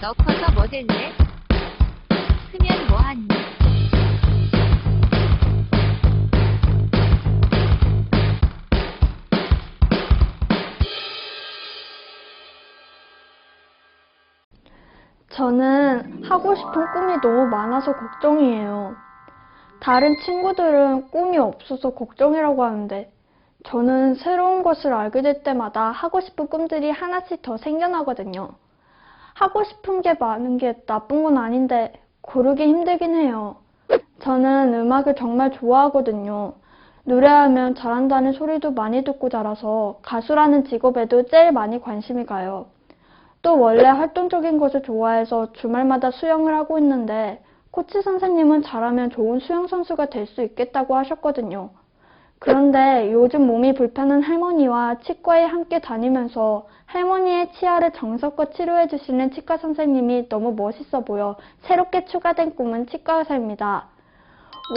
너 커서 뭐 될래? 크면 뭐하니? 저는 하고 싶은 꿈이 너무 많아서 걱정이에요. 다른 친구들은 꿈이 없어서 걱정이라고 하는데 저는 새로운 것을 알게 될 때마다 하고 싶은 꿈들이 하나씩 더 생겨나거든요. 하고 싶은 게 많은 게 나쁜 건 아닌데 고르기 힘들긴 해요. 저는 음악을 정말 좋아하거든요. 노래하면 잘한다는 소리도 많이 듣고 자라서 가수라는 직업에도 제일 많이 관심이 가요. 또 원래 활동적인 것을 좋아해서 주말마다 수영을 하고 있는데 코치 선생님은 잘하면 좋은 수영 선수가 될 수 있겠다고 하셨거든요. 그런데 요즘 몸이 불편한 할머니와 치과에 함께 다니면서 할머니의 치아를 정성껏 치료해 주시는 치과 선생님이 너무 멋있어 보여 새롭게 추가된 꿈은 치과 의사입니다.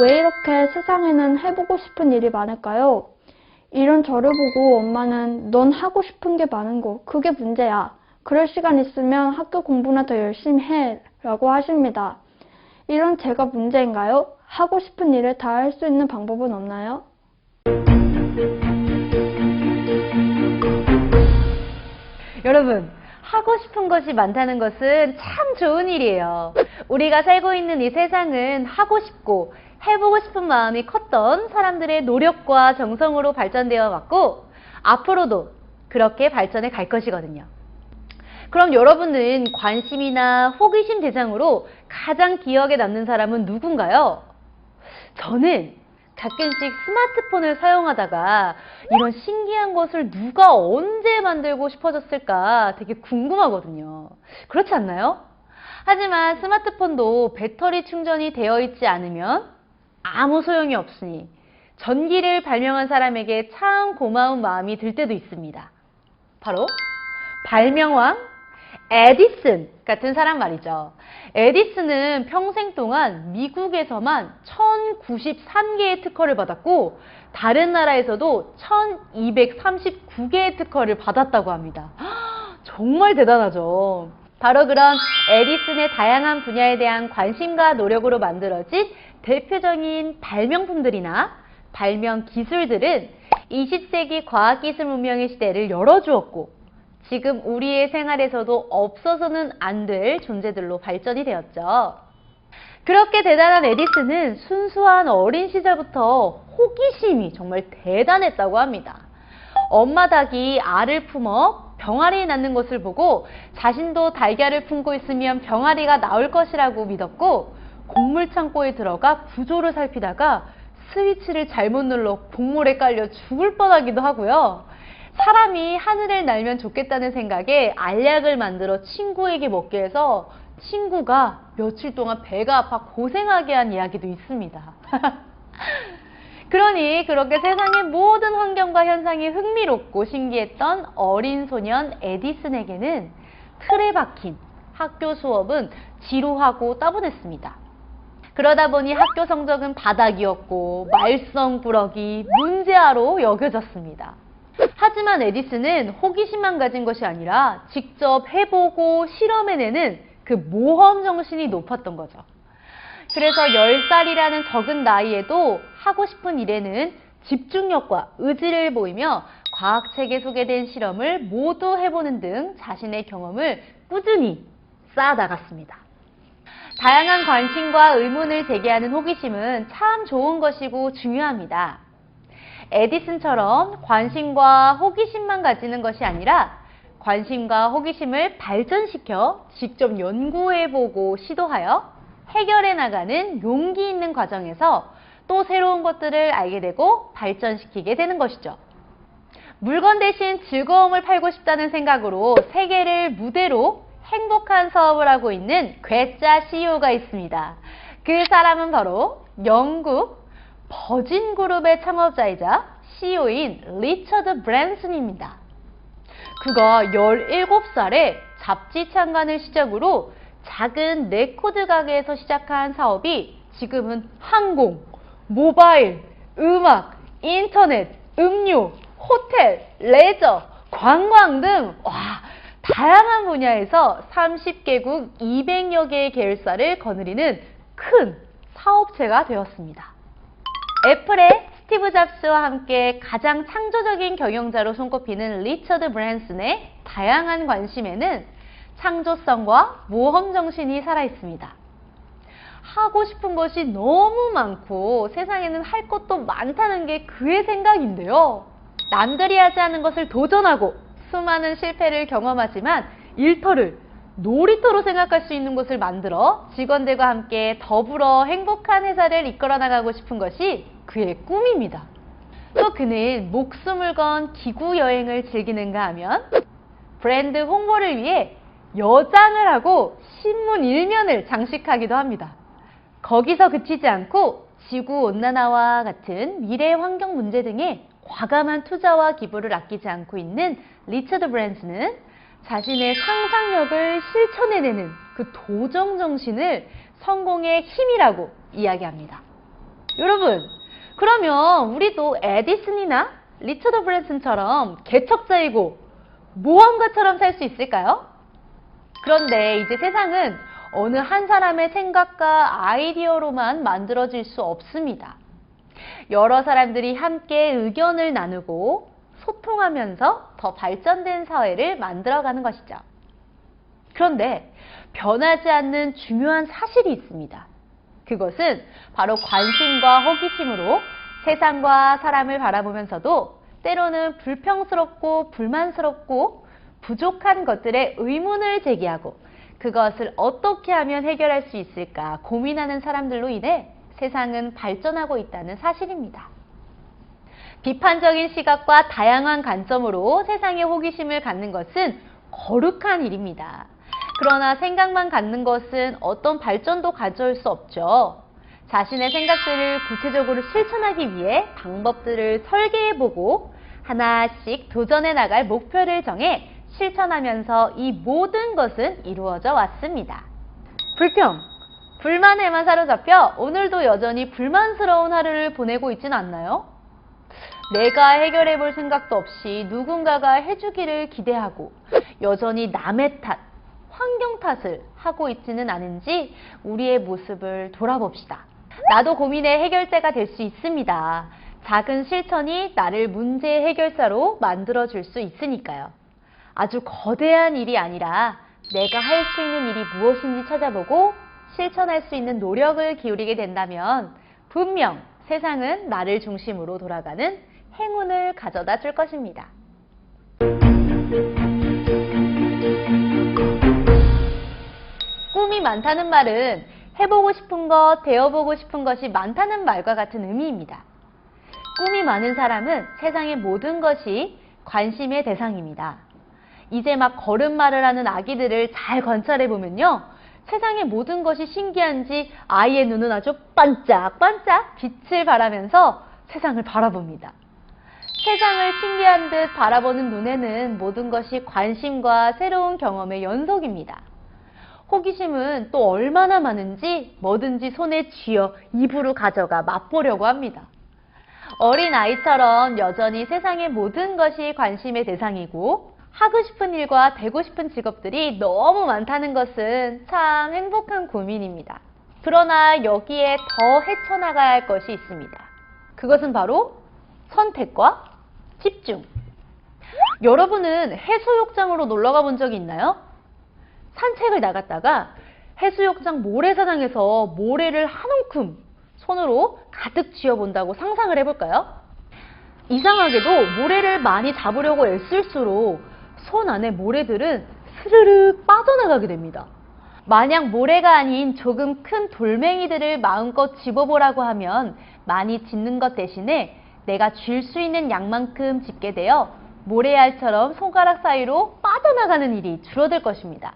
왜 이렇게 세상에는 해보고 싶은 일이 많을까요? 이런 저를 보고 엄마는 넌 하고 싶은 게 많은 거 그게 문제야. 그럴 시간 있으면 학교 공부나 더 열심히 해 라고 하십니다. 이런 제가 문제인가요? 하고 싶은 일을 다 할 수 있는 방법은 없나요? 여러분, 하고 싶은 것이 많다는 것은 참 좋은 일이에요. 우리가 살고 있는 이 세상은 하고 싶고 해보고 싶은 마음이 컸던 사람들의 노력과 정성으로 발전되어 왔고 앞으로도 그렇게 발전해 갈 것이거든요. 그럼 여러분은 관심이나 호기심 대상으로 가장 기억에 남는 사람은 누군가요? 저는 가끔씩 스마트폰을 사용하다가 이런 신기한 것을 누가 언제 만들고 싶어졌을까 되게 궁금하거든요. 그렇지 않나요? 하지만 스마트폰도 배터리 충전이 되어 있지 않으면 아무 소용이 없으니 전기를 발명한 사람에게 참 고마운 마음이 들 때도 있습니다. 바로 발명왕 에디슨 같은 사람 말이죠. 에디슨은 평생 동안 미국에서만 1093개의 특허를 받았고 다른 나라에서도 1239개의 특허를 받았다고 합니다. 정말 대단하죠. 바로 그런 에디슨의 다양한 분야에 대한 관심과 노력으로 만들어진 대표적인 발명품들이나 발명 기술들은 20세기 과학기술 문명의 시대를 열어주었고 지금 우리의 생활에서도 없어서는 안 될 존재들로 발전이 되었죠. 그렇게 대단한 에디슨은 순수한 어린 시절부터 호기심이 정말 대단했다고 합니다. 엄마 닭이 알을 품어 병아리 낳는 것을 보고 자신도 달걀을 품고 있으면 병아리가 나올 것이라고 믿었고 곡물 창고에 들어가 구조를 살피다가 스위치를 잘못 눌러 곡물에 깔려 죽을 뻔하기도 하고요. 사람이 하늘을 날면 좋겠다는 생각에 알약을 만들어 친구에게 먹게 해서 친구가 며칠 동안 배가 아파 고생하게 한 이야기도 있습니다. 그러니 그렇게 세상의 모든 환경과 현상이 흥미롭고 신기했던 어린 소년 에디슨에게는 틀에 박힌 학교 수업은 지루하고 따분했습니다. 그러다 보니 학교 성적은 바닥이었고 말썽꾸러기, 문제아로 여겨졌습니다. 하지만 에디슨은 호기심만 가진 것이 아니라 직접 해보고 실험해내는 그 모험 정신이 높았던 거죠. 그래서 10살이라는 적은 나이에도 하고 싶은 일에는 집중력과 의지를 보이며 과학책에 소개된 실험을 모두 해보는 등 자신의 경험을 꾸준히 쌓아나갔습니다. 다양한 관심과 의문을 제기하는 호기심은 참 좋은 것이고 중요합니다. 에디슨처럼 관심과 호기심만 가지는 것이 아니라 관심과 호기심을 발전시켜 직접 연구해보고 시도하여 해결해 나가는 용기 있는 과정에서 또 새로운 것들을 알게 되고 발전시키게 되는 것이죠. 물건 대신 즐거움을 팔고 싶다는 생각으로 세계를 무대로 행복한 사업을 하고 있는 괴짜 CEO가 있습니다. 그 사람은 바로 영국 버진 그룹의 창업자이자 CEO인 리처드 브랜슨입니다. 그가 17살에 잡지 창간을 시작으로 작은 레코드 가게에서 시작한 사업이 지금은 항공, 모바일, 음악, 인터넷, 음료, 호텔, 레저, 관광 등 다양한 분야에서 30개국 200여 개의 계열사를 거느리는 큰 사업체가 되었습니다. 애플의 스티브 잡스와 함께 가장 창조적인 경영자로 손꼽히는 리처드 브랜슨의 다양한 관심에는 창조성과 모험 정신이 살아있습니다. 하고 싶은 것이 너무 많고 세상에는 할 것도 많다는 게 그의 생각인데요. 남들이 하지 않는 것을 도전하고 수많은 실패를 경험하지만 일터를 놀이터로 생각할 수 있는 곳을 만들어 직원들과 함께 더불어 행복한 회사를 이끌어 나가고 싶은 것이 그의 꿈입니다. 또 그는 목숨을 건 기구 여행을 즐기는가 하면 브랜드 홍보를 위해 여장을 하고 신문 일면을 장식하기도 합니다. 거기서 그치지 않고 지구온난화와 같은 미래 환경 문제 등에 과감한 투자와 기부를 아끼지 않고 있는 리처드 브랜슨은 자신의 상상력을 실천해내는 그 도전 정신을 성공의 힘이라고 이야기합니다. 여러분, 그러면 우리도 에디슨이나 리처드 브랜슨처럼 개척자이고 모험가처럼 살 수 있을까요? 그런데 이제 세상은 어느 한 사람의 생각과 아이디어로만 만들어질 수 없습니다. 여러 사람들이 함께 의견을 나누고 소통하면서 더 발전된 사회를 만들어가는 것이죠. 그런데 변하지 않는 중요한 사실이 있습니다. 그것은 바로 관심과 호기심으로 세상과 사람을 바라보면서도 때로는 불평스럽고 불만스럽고 부족한 것들에 의문을 제기하고 그것을 어떻게 하면 해결할 수 있을까 고민하는 사람들로 인해 세상은 발전하고 있다는 사실입니다. 비판적인 시각과 다양한 관점으로 세상에 호기심을 갖는 것은 거룩한 일입니다. 그러나 생각만 갖는 것은 어떤 발전도 가져올 수 없죠. 자신의 생각들을 구체적으로 실천하기 위해 방법들을 설계해보고 하나씩 도전해 나갈 목표를 정해 실천하면서 이 모든 것은 이루어져 왔습니다. 불평, 불만에만 사로잡혀 오늘도 여전히 불만스러운 하루를 보내고 있진 않나요? 내가 해결해 볼 생각도 없이 누군가가 해주기를 기대하고 여전히 남의 탓, 환경 탓을 하고 있지는 않은지 우리의 모습을 돌아봅시다. 나도 고민의 해결자가 될 수 있습니다. 작은 실천이 나를 문제 해결사로 만들어줄 수 있으니까요. 아주 거대한 일이 아니라 내가 할 수 있는 일이 무엇인지 찾아보고 실천할 수 있는 노력을 기울이게 된다면 분명 세상은 나를 중심으로 돌아가는 행운을 가져다 줄 것입니다. 꿈이 많다는 말은 해보고 싶은 것, 되어보고 싶은 것이 많다는 말과 같은 의미입니다. 꿈이 많은 사람은 세상의 모든 것이 관심의 대상입니다. 이제 막 걸음마를 하는 아기들을 잘 관찰해보면요. 세상의 모든 것이 신기한지 아이의 눈은 아주 반짝반짝 빛을 발하면서 세상을 바라봅니다. 세상을 신기한 듯 바라보는 눈에는 모든 것이 관심과 새로운 경험의 연속입니다. 호기심은 또 얼마나 많은지 뭐든지 손에 쥐어 입으로 가져가 맛보려고 합니다. 어린 아이처럼 여전히 세상의 모든 것이 관심의 대상이고 하고 싶은 일과 되고 싶은 직업들이 너무 많다는 것은 참 행복한 고민입니다. 그러나 여기에 더 헤쳐나가야 할 것이 있습니다. 그것은 바로 선택과 집중. 여러분은 해수욕장으로 놀러가 본 적이 있나요? 산책을 나갔다가 해수욕장 모래사장에서 모래를 한 움큼 손으로 가득 쥐어본다고 상상을 해볼까요? 이상하게도 모래를 많이 잡으려고 애쓸수록 손 안에 모래들은 스르르 빠져나가게 됩니다. 만약 모래가 아닌 조금 큰 돌멩이들을 마음껏 집어보라고 하면 많이 짚는 것 대신에 내가 쥘 수 있는 양만큼 짚게 되어 모래알처럼 손가락 사이로 빠져나가는 일이 줄어들 것입니다.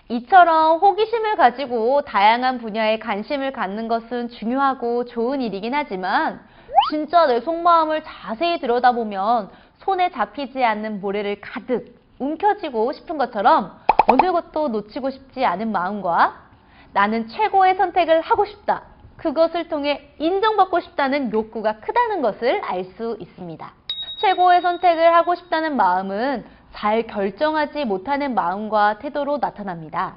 이처럼 호기심을 가지고 다양한 분야에 관심을 갖는 것은 중요하고 좋은 일이긴 하지만 진짜 내 속마음을 자세히 들여다보면 손에 잡히지 않는 모래를 가득 움켜쥐고 싶은 것처럼 어느 것도 놓치고 싶지 않은 마음과 나는 최고의 선택을 하고 싶다. 그것을 통해 인정받고 싶다는 욕구가 크다는 것을 알 수 있습니다. 최고의 선택을 하고 싶다는 마음은 잘 결정하지 못하는 마음과 태도로 나타납니다.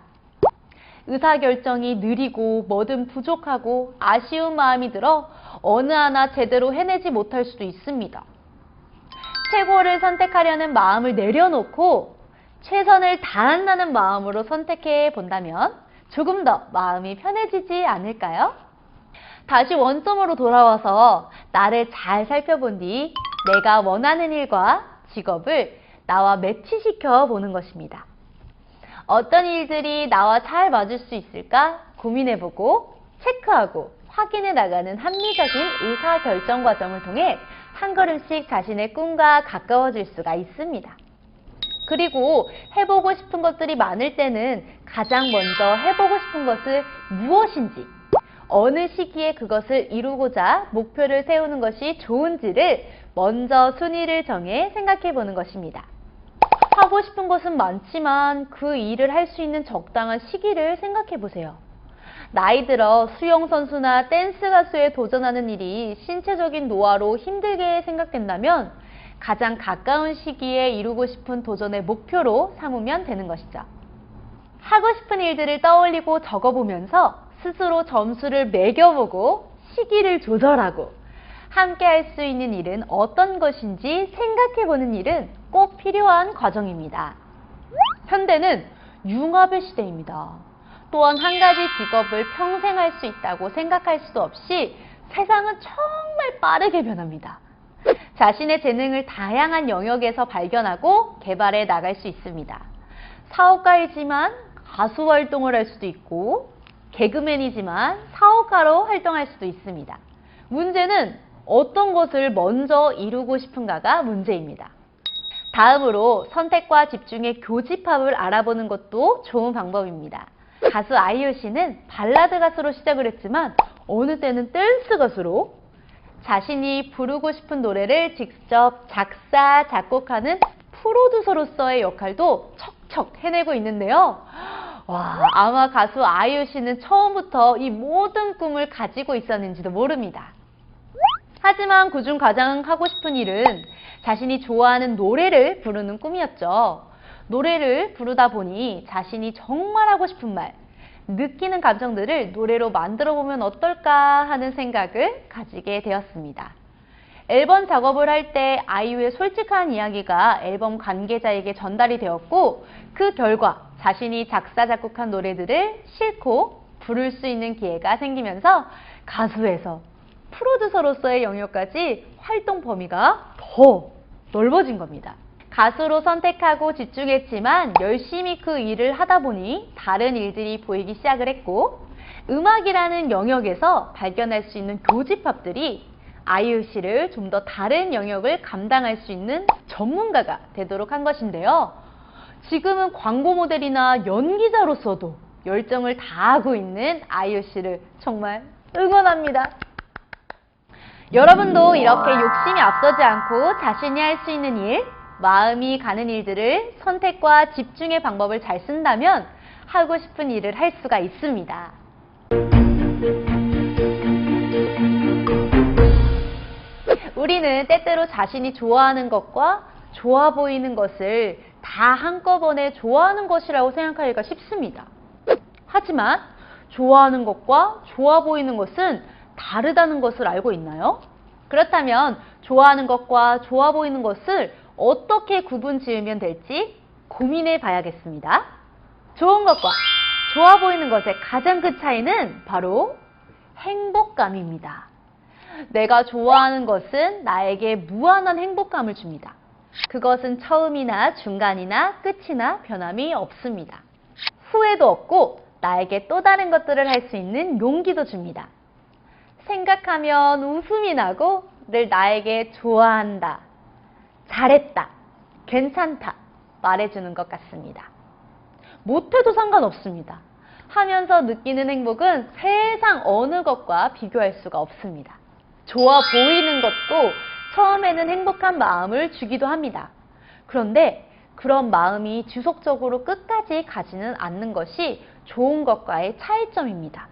의사결정이 느리고 뭐든 부족하고 아쉬운 마음이 들어 어느 하나 제대로 해내지 못할 수도 있습니다. 최고를 선택하려는 마음을 내려놓고 최선을 다한다는 마음으로 선택해 본다면 조금 더 마음이 편해지지 않을까요? 다시 원점으로 돌아와서 나를 잘 살펴본 뒤 내가 원하는 일과 직업을 나와 매치시켜 보는 것입니다. 어떤 일들이 나와 잘 맞을 수 있을까 고민해보고 체크하고 확인해 나가는 합리적인 의사결정 과정을 통해 한 걸음씩 자신의 꿈과 가까워질 수가 있습니다. 그리고 해보고 싶은 것들이 많을 때는 가장 먼저 해보고 싶은 것을 무엇인지, 어느 시기에 그것을 이루고자 목표를 세우는 것이 좋은지를 먼저 순위를 정해 생각해 보는 것입니다. 하고 싶은 것은 많지만 그 일을 할 수 있는 적당한 시기를 생각해 보세요. 나이 들어 수영선수나 댄스 가수에 도전하는 일이 신체적인 노화로 힘들게 생각된다면 가장 가까운 시기에 이루고 싶은 도전의 목표로 삼으면 되는 것이죠. 하고 싶은 일들을 떠올리고 적어보면서 스스로 점수를 매겨보고 시기를 조절하고 함께 할 수 있는 일은 어떤 것인지 생각해보는 일은 꼭 필요한 과정입니다. 현대는 융합의 시대입니다. 또한 한 가지 직업을 평생 할 수 있다고 생각할 수도 없이 세상은 정말 빠르게 변합니다. 자신의 재능을 다양한 영역에서 발견하고 개발해 나갈 수 있습니다. 사업가이지만 가수 활동을 할 수도 있고 개그맨이지만 사업가로 활동할 수도 있습니다. 문제는 어떤 것을 먼저 이루고 싶은가가 문제입니다. 다음으로 선택과 집중의 교집합을 알아보는 것도 좋은 방법입니다. 가수 아이유 씨는 발라드 가수로 시작을 했지만 어느 때는 댄스 가수로 자신이 부르고 싶은 노래를 직접 작사, 작곡하는 프로듀서로서의 역할도 척척 해내고 있는데요. 와, 아마 가수 아이유 씨는 처음부터 이 모든 꿈을 가지고 있었는지도 모릅니다. 하지만 그중 가장 하고 싶은 일은 자신이 좋아하는 노래를 부르는 꿈이었죠. 노래를 부르다 보니 자신이 정말 하고 싶은 말, 느끼는 감정들을 노래로 만들어 보면 어떨까 하는 생각을 가지게 되었습니다. 앨범 작업을 할 때 아이유의 솔직한 이야기가 앨범 관계자에게 전달이 되었고 그 결과 자신이 작사, 작곡한 노래들을 싣고 부를 수 있는 기회가 생기면서 가수에서 프로듀서로서의 영역까지 활동 범위가 더 넓어진 겁니다. 가수로 선택하고 집중했지만 열심히 그 일을 하다 보니 다른 일들이 보이기 시작을 했고 음악이라는 영역에서 발견할 수 있는 교집합들이 아이유 씨를 좀 더 다른 영역을 감당할 수 있는 전문가가 되도록 한 것인데요. 지금은 광고 모델이나 연기자로서도 열정을 다하고 있는 아이유 씨를 정말 응원합니다. 여러분도 이렇게 욕심이 앞서지 않고 자신이 할 수 있는 일, 마음이 가는 일들을 선택과 집중의 방법을 잘 쓴다면 하고 싶은 일을 할 수가 있습니다. 우리는 때때로 자신이 좋아하는 것과 좋아 보이는 것을 다 한꺼번에 좋아하는 것이라고 생각하기가 쉽습니다. 하지만 좋아하는 것과 좋아 보이는 것은 다르다는 것을 알고 있나요? 그렇다면 좋아하는 것과 좋아 보이는 것을 어떻게 구분 지으면 될지 고민해 봐야겠습니다. 좋은 것과 좋아 보이는 것의 가장 큰 차이는 바로 행복감입니다. 내가 좋아하는 것은 나에게 무한한 행복감을 줍니다. 그것은 처음이나 중간이나 끝이나 변함이 없습니다. 후회도 없고 나에게 또 다른 것들을 할 수 있는 용기도 줍니다. 생각하면 웃음이 나고 늘 나에게 좋아한다, 잘했다, 괜찮다 말해주는 것 같습니다. 못해도 상관없습니다. 하면서 느끼는 행복은 세상 어느 것과 비교할 수가 없습니다. 좋아 보이는 것도 처음에는 행복한 마음을 주기도 합니다. 그런데 그런 마음이 지속적으로 끝까지 가지는 않는 것이 좋은 것과의 차이점입니다.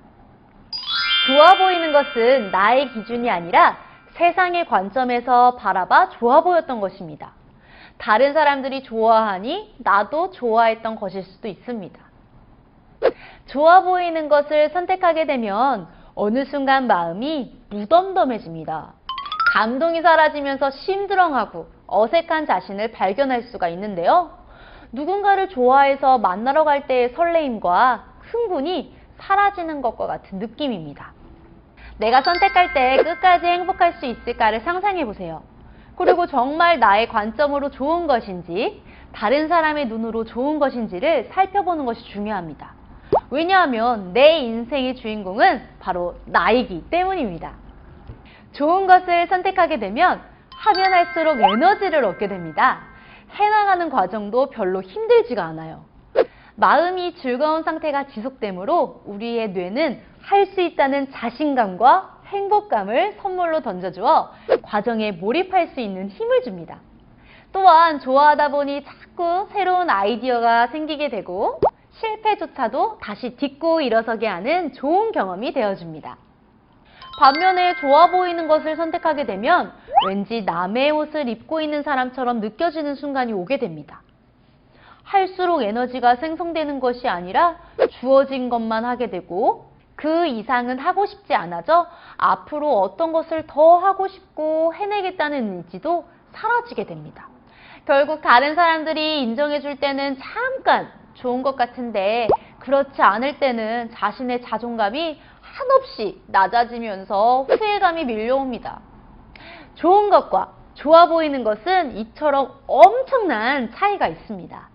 좋아 보이는 것은 나의 기준이 아니라 세상의 관점에서 바라봐 좋아 보였던 것입니다. 다른 사람들이 좋아하니 나도 좋아했던 것일 수도 있습니다. 좋아 보이는 것을 선택하게 되면 어느 순간 마음이 무덤덤해집니다. 감동이 사라지면서 심드렁하고 어색한 자신을 발견할 수가 있는데요. 누군가를 좋아해서 만나러 갈 때의 설레임과 흥분이 사라지는 것과 같은 느낌입니다. 내가 선택할 때 끝까지 행복할 수 있을까를 상상해 보세요. 그리고 정말 나의 관점으로 좋은 것인지 다른 사람의 눈으로 좋은 것인지를 살펴보는 것이 중요합니다. 왜냐하면 내 인생의 주인공은 바로 나이기 때문입니다. 좋은 것을 선택하게 되면 하면 할수록 에너지를 얻게 됩니다. 해나가는 과정도 별로 힘들지가 않아요. 마음이 즐거운 상태가 지속되므로 우리의 뇌는 할 수 있다는 자신감과 행복감을 선물로 던져주어 과정에 몰입할 수 있는 힘을 줍니다. 또한 좋아하다 보니 자꾸 새로운 아이디어가 생기게 되고 실패조차도 다시 딛고 일어서게 하는 좋은 경험이 되어줍니다. 반면에 좋아 보이는 것을 선택하게 되면 왠지 남의 옷을 입고 있는 사람처럼 느껴지는 순간이 오게 됩니다. 할수록 에너지가 생성되는 것이 아니라 주어진 것만 하게 되고 그 이상은 하고 싶지 않아져 앞으로 어떤 것을 더 하고 싶고 해내겠다는 의지도 사라지게 됩니다. 결국 다른 사람들이 인정해 줄 때는 잠깐 좋은 것 같은데 그렇지 않을 때는 자신의 자존감이 한없이 낮아지면서 후회감이 밀려옵니다. 좋은 것과 좋아 보이는 것은 이처럼 엄청난 차이가 있습니다.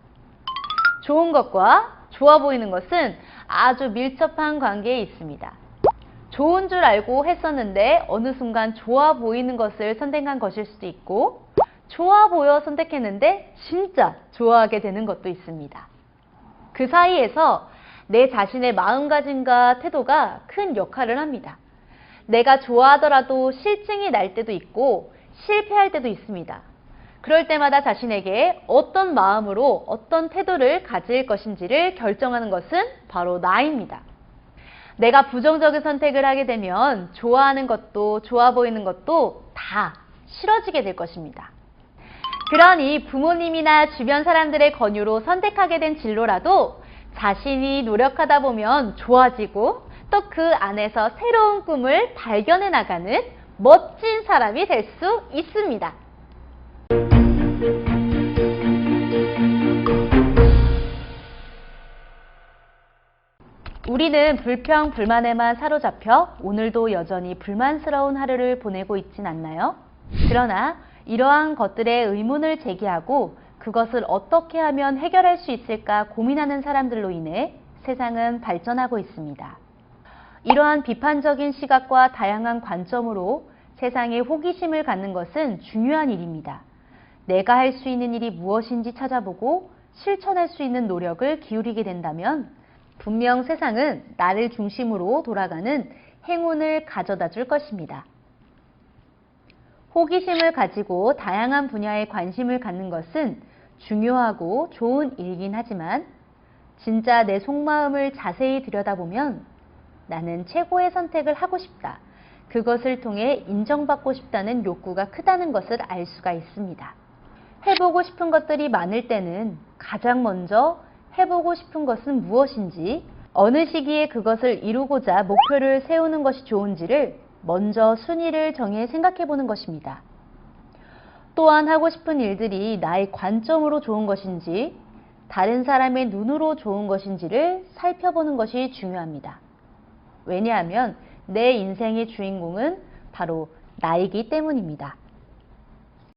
좋은 것과 좋아 보이는 것은 아주 밀접한 관계에 있습니다. 좋은 줄 알고 했었는데 어느 순간 좋아 보이는 것을 선택한 것일 수도 있고 좋아 보여 선택했는데 진짜 좋아하게 되는 것도 있습니다. 그 사이에서 내 자신의 마음가짐과 태도가 큰 역할을 합니다. 내가 좋아하더라도 실증이 날 때도 있고 실패할 때도 있습니다. 그럴 때마다 자신에게 어떤 마음으로 어떤 태도를 가질 것인지를 결정하는 것은 바로 나입니다. 내가 부정적인 선택을 하게 되면 좋아하는 것도 좋아 보이는 것도 다 싫어지게 될 것입니다. 그러니 부모님이나 주변 사람들의 권유로 선택하게 된 진로라도 자신이 노력하다 보면 좋아지고 또 그 안에서 새로운 꿈을 발견해 나가는 멋진 사람이 될 수 있습니다. 우리는 불평, 불만에만 사로잡혀 오늘도 여전히 불만스러운 하루를 보내고 있진 않나요? 그러나 이러한 것들에 의문을 제기하고 그것을 어떻게 하면 해결할 수 있을까 고민하는 사람들로 인해 세상은 발전하고 있습니다. 이러한 비판적인 시각과 다양한 관점으로 세상에 호기심을 갖는 것은 중요한 일입니다. 내가 할 수 있는 일이 무엇인지 찾아보고 실천할 수 있는 노력을 기울이게 된다면 분명 세상은 나를 중심으로 돌아가는 행운을 가져다 줄 것입니다. 호기심을 가지고 다양한 분야에 관심을 갖는 것은 중요하고 좋은 일이긴 하지만 진짜 내 속마음을 자세히 들여다보면 나는 최고의 선택을 하고 싶다. 그것을 통해 인정받고 싶다는 욕구가 크다는 것을 알 수가 있습니다. 해보고 싶은 것들이 많을 때는 가장 먼저 해보고 싶은 것은 무엇인지, 어느 시기에 그것을 이루고자 목표를 세우는 것이 좋은지를 먼저 순위를 정해 생각해 보는 것입니다. 또한 하고 싶은 일들이 나의 관점으로 좋은 것인지, 다른 사람의 눈으로 좋은 것인지를 살펴보는 것이 중요합니다. 왜냐하면 내 인생의 주인공은 바로 나이기 때문입니다.